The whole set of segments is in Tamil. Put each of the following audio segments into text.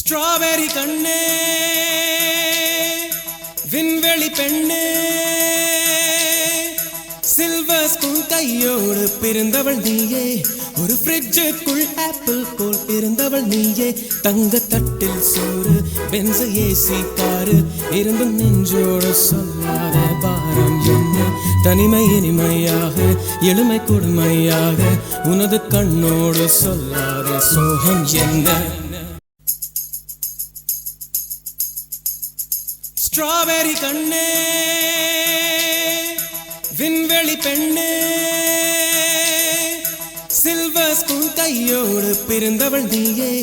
ஸ்ட்ராபெரி கண்ணே விண்வெளி பெண்ணே சில்வர் ஸ்பூன் கையோடு பிறந்தவள் நீயே ஒரு ஃப்ரிட்ஜுக்குள் ஆப்பிள் போல் இருந்தவள் நீயே தங்க தட்டில் சோறு பென்ச ஏசி காரு இருந்து நெஞ்சோடு சொல்லாத பாரம் என்ன தனிமை இனிமையாக எளிமை கொடுமையாக உனது கண்ணோடு சொல்லாத சோகம் என்ன ஸ்ட்ராபெரி கண்ணே விண்வெளி பெண்ணே சில்வர் ஸ்பூன் கையோடு பிறந்தவள் நீயே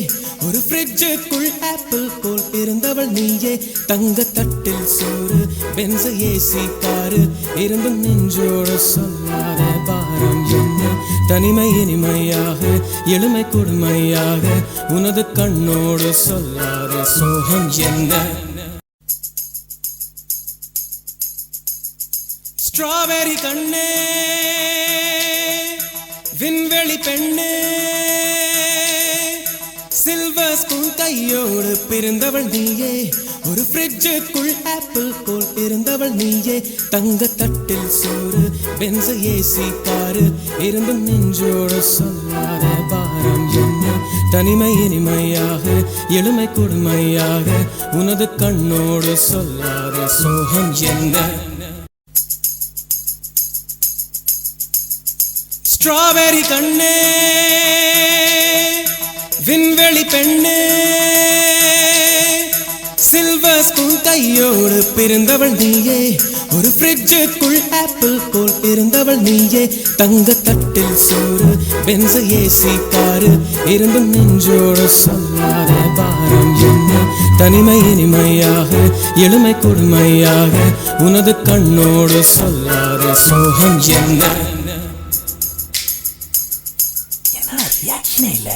ஒரு ஃப்ரிட்ஜுக்குள் ஆப்பிள் போல் இருந்தவள் நீயே தங்க தட்டில் சோறு பென்ச ஏசி காரு இருந்து நெஞ்சோடு சொல்லாத பாரம் என்ன தனிமை இனிமையாக எளிமை கொடுமையாக உனது கண்ணோடு சொல்லாத சோகம் என்ன ஸ்ட்ராபெரி கண்ணே விண்வெளி பெண்ணே சில்வர் ஸ்பூன் கையோடு பிறந்தவள் நீயே ஒரு ஃப்ரிட்ஜுக்குள் ஆப்பிள் போல் இருந்தவள் நீயே தங்க தட்டில் சோறு பென்ச ஏசி காரு இருந்து நெஞ்சோடு சொல்லாத பாரம் என்ன தனிமை இனிமையாக எளிமை கொடுமையாக உனது கண்ணோடு சொல்லாத சோகம் என்ன ஸ்ட்ராபெரி கண்ணே விண்வெளி பெண்ணே சில்வர் ஸ்பூன் கையோடு பிறந்தவள் நீயே ஒரு ஃப்ரிட்ஜுக்குள் ஆப்பிள் போல் இருந்தவள் நீயே தங்க தட்டில் சோறு பென்ச ஏசி காரு இருந்து நெஞ்சோடு சொல்லாத பாரம் என்ன தனிமை இனிமையாக எளிமை கொடுமையாக உனது கண்ணோடு சொல்லாத சோகம் என்ன ரியாக்ஷனே இல்லை.